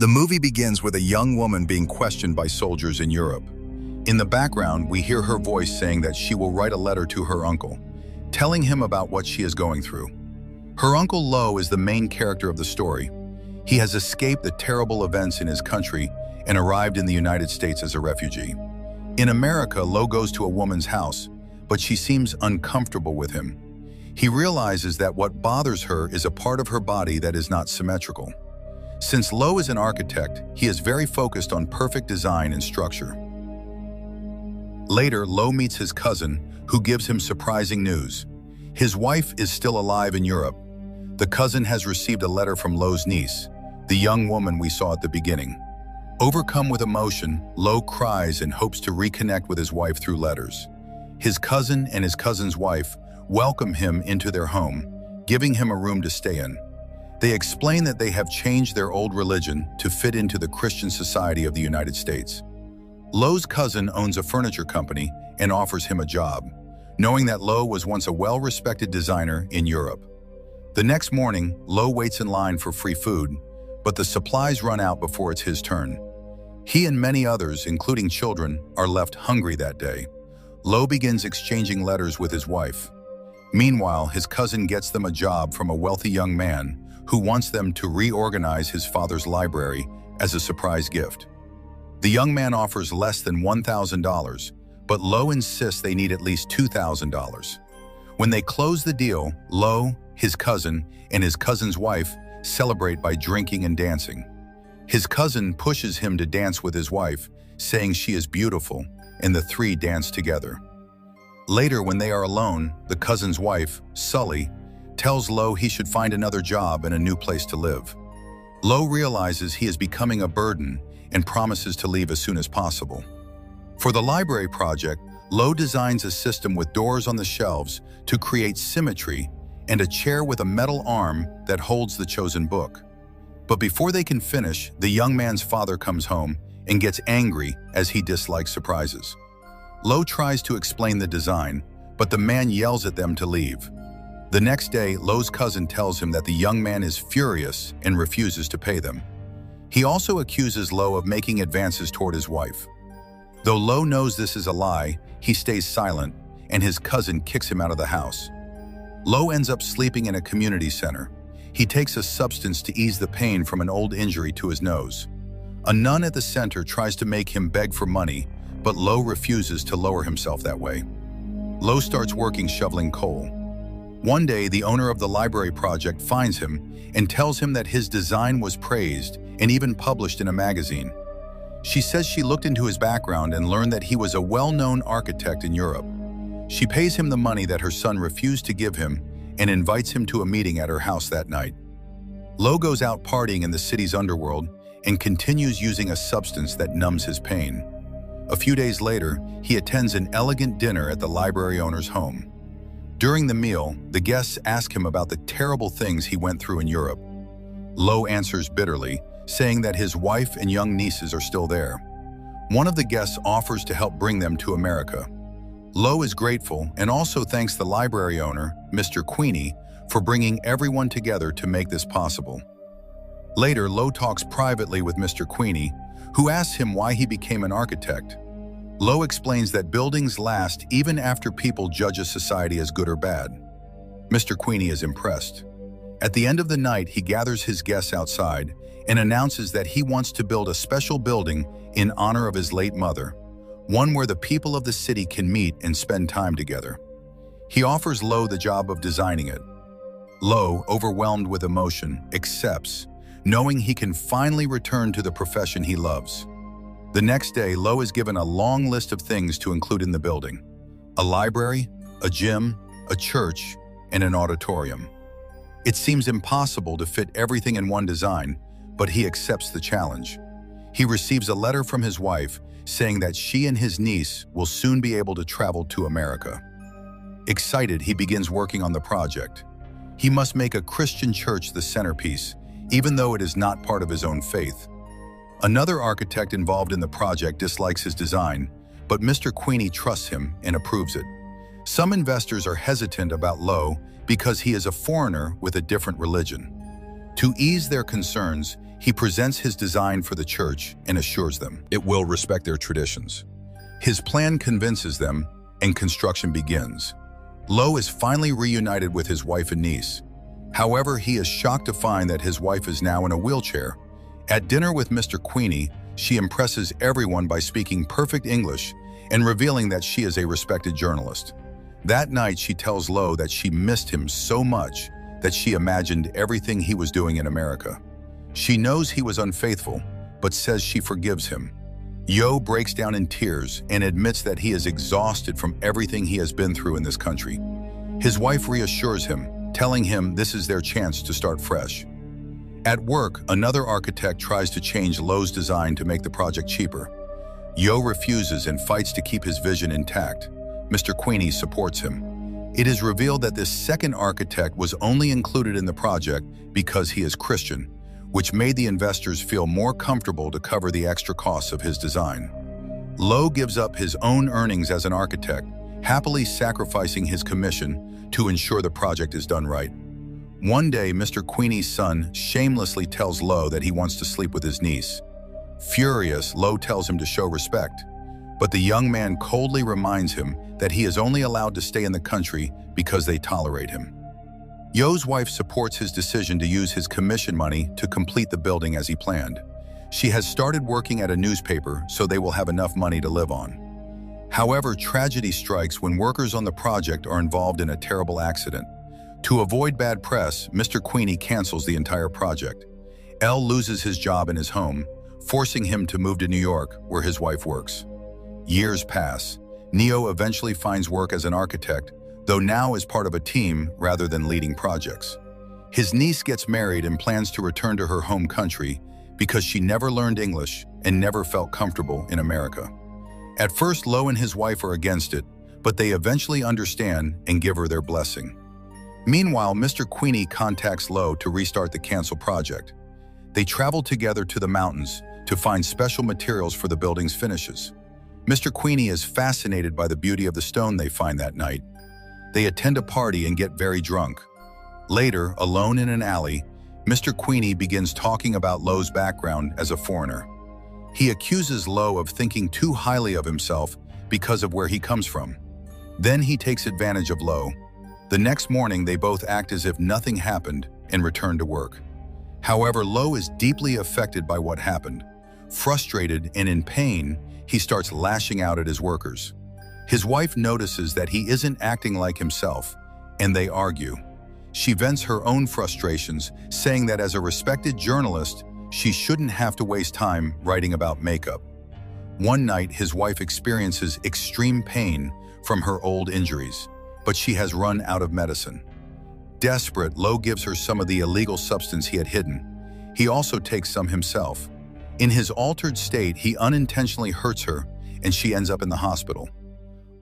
The movie begins with a young woman being questioned by soldiers in Europe. In the background, we hear her voice saying that she will write a letter to her uncle, telling him about what she is going through. Her uncle Lo is the main character of the story. He has escaped the terrible events in his country and arrived in the United States as a refugee. In America, Lo goes to a woman's house, but she seems uncomfortable with him. He realizes that what bothers her is a part of her body that is not symmetrical. Since Lo is an architect, he is very focused on perfect design and structure. Later, Lo meets his cousin, who gives him surprising news. His wife is still alive in Europe. The cousin has received a letter from Lo's niece, the young woman we saw at the beginning. Overcome with emotion, Lo cries and hopes to reconnect with his wife through letters. His cousin and his cousin's wife welcome him into their home, giving him a room to stay in. They explain that they have changed their old religion to fit into the Christian society of the United States. Lo's cousin owns a furniture company and offers him a job, knowing that Lo was once a well-respected designer in Europe. The next morning, Lo waits in line for free food, but the supplies run out before it's his turn. He and many others, including children, are left hungry that day. Lo begins exchanging letters with his wife. Meanwhile, his cousin gets them a job from a wealthy young man who wants them to reorganize his father's library as a surprise gift. The young man offers less than $1,000, but Lo insists they need at least $2,000. When they close the deal, Lo, his cousin, and his cousin's wife celebrate by drinking and dancing. His cousin pushes him to dance with his wife, saying she is beautiful, and the three dance together. Later, when they are alone, the cousin's wife, Sully, tells Lo he should find another job and a new place to live. Lo realizes he is becoming a burden and promises to leave as soon as possible. For the library project, Lo designs a system with doors on the shelves to create symmetry and a chair with a metal arm that holds the chosen book. But before they can finish, the young man's father comes home and gets angry as he dislikes surprises. Lo tries to explain the design, but the man yells at them to leave. The next day, Lo's cousin tells him that the young man is furious and refuses to pay them. He also accuses Lo of making advances toward his wife. Though Lo knows this is a lie, he stays silent, and his cousin kicks him out of the house. Lo ends up sleeping in a community center. He takes a substance to ease the pain from an old injury to his nose. A nun at the center tries to make him beg for money, but Lo refuses to lower himself that way. Lo starts working shoveling coal. One day, the owner of the library project finds him and tells him that his design was praised and even published in a magazine. She says she looked into his background and learned that he was a well-known architect in Europe. She pays him the money that her son refused to give him and invites him to a meeting at her house that night. Lo goes out partying in the city's underworld and continues using a substance that numbs his pain. A few days later, he attends an elegant dinner at the library owner's home. During the meal, the guests ask him about the terrible things he went through in Europe. Lo answers bitterly, saying that his wife and young nieces are still there. One of the guests offers to help bring them to America. Lo is grateful and also thanks the library owner, Mr. Queenie, for bringing everyone together to make this possible. Later, Lo talks privately with Mr. Queenie, who asks him why he became an architect. Lo explains that buildings last even after people judge a society as good or bad. Mr. Queenie is impressed. At the end of the night, he gathers his guests outside and announces that he wants to build a special building in honor of his late mother, one where the people of the city can meet and spend time together. He offers Lo the job of designing it. Lo, overwhelmed with emotion, accepts, knowing he can finally return to the profession he loves. The next day, Lo is given a long list of things to include in the building: a library, a gym, a church, and an auditorium. It seems impossible to fit everything in one design, but he accepts the challenge. He receives a letter from his wife saying that she and his niece will soon be able to travel to America. Excited, he begins working on the project. He must make a Christian church the centerpiece, even though it is not part of his own faith. Another architect involved in the project dislikes his design, but Mr. Queenie trusts him and approves it. Some investors are hesitant about Lo because he is a foreigner with a different religion. To ease their concerns, He presents his design for the church and assures them it will respect their traditions. His plan convinces them, and construction begins. Lo is finally reunited with his wife and niece. However, he is shocked to find that his wife is now in a wheelchair. At dinner with Mr. Queenie, she impresses everyone by speaking perfect English and revealing that she is a respected journalist. That night, she tells Lo that she missed him so much that she imagined everything he was doing in America. She knows he was unfaithful, but says she forgives him. Yo breaks down in tears and admits that he is exhausted from everything he has been through in this country. His wife reassures him, telling him this is their chance to start fresh. At work, another architect tries to change Lo's design to make the project cheaper. Yo refuses and fights to keep his vision intact. Mr. Queenie supports him. It is revealed that this second architect was only included in the project because he is Christian, which made the investors feel more comfortable to cover the extra costs of his design. Lo gives up his own earnings as an architect, happily sacrificing his commission to ensure the project is done right. One day, Mr. Queenie's son shamelessly tells Lo that he wants to sleep with his niece. Furious, Lo tells him to show respect, but the young man coldly reminds him that he is only allowed to stay in the country because they tolerate him. Yo's wife supports his decision to use his commission money to complete the building as he planned. She has started working at a newspaper so they will have enough money to live on. However, tragedy strikes when workers on the project are involved in a terrible accident. To avoid bad press, Mr. Queenie cancels the entire project. L loses his job in his home, forcing him to move to New York, where his wife works. Years pass. Neo eventually finds work as an architect, though now as part of a team rather than leading projects. His niece gets married and plans to return to her home country because she never learned English and never felt comfortable in America. At first, Lo and his wife are against it, but they eventually understand and give her their blessing. Meanwhile, Mr. Queenie contacts Lo to restart the canceled project. They travel together to the mountains to find special materials for the building's finishes. Mr. Queenie is fascinated by the beauty of the stone they find that night. They attend a party and get very drunk. Later, alone in an alley, Mr. Queenie begins talking about Lo's background as a foreigner. He accuses Lo of thinking too highly of himself because of where he comes from. Then he takes advantage of Lo. The next morning, they both act as if nothing happened and return to work. However, Lo is deeply affected by what happened. Frustrated and in pain, he starts lashing out at his workers. His wife notices that he isn't acting like himself, and they argue. She vents her own frustrations, saying that as a respected journalist, she shouldn't have to waste time writing about makeup. One night, his wife experiences extreme pain from her old injuries, but she has run out of medicine. Desperate, Lo gives her some of the illegal substance he had hidden. He also takes some himself. In his altered state, he unintentionally hurts her, and she ends up in the hospital.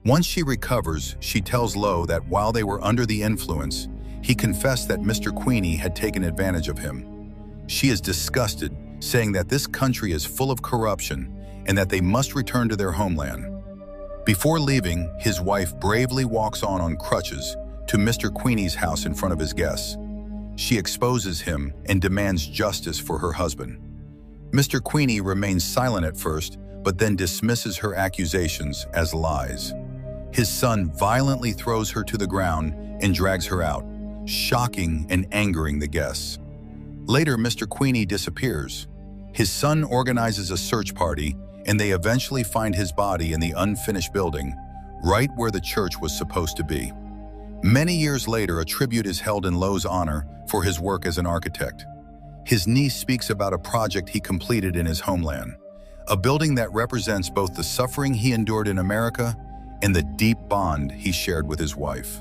Once she recovers, she tells Lo that while they were under the influence, he confessed that Mr. Queenie had taken advantage of him. She is disgusted, saying that this country is full of corruption and that they must return to their homeland. Before leaving, his wife bravely walks on crutches to Mr. Queenie's house in front of his guests. She exposes him and demands justice for her husband. Mr. Queenie remains silent at first, but then dismisses her accusations as lies. His son violently throws her to the ground and drags her out, shocking and angering the guests. Later, Mr. Queenie disappears. His son organizes a search party, and they eventually find his body in the unfinished building, right where the church was supposed to be. Many years later, a tribute is held in Lo's honor for his work as an architect. His niece speaks about a project he completed in his homeland, a building that represents both the suffering he endured in America and the deep bond he shared with his wife.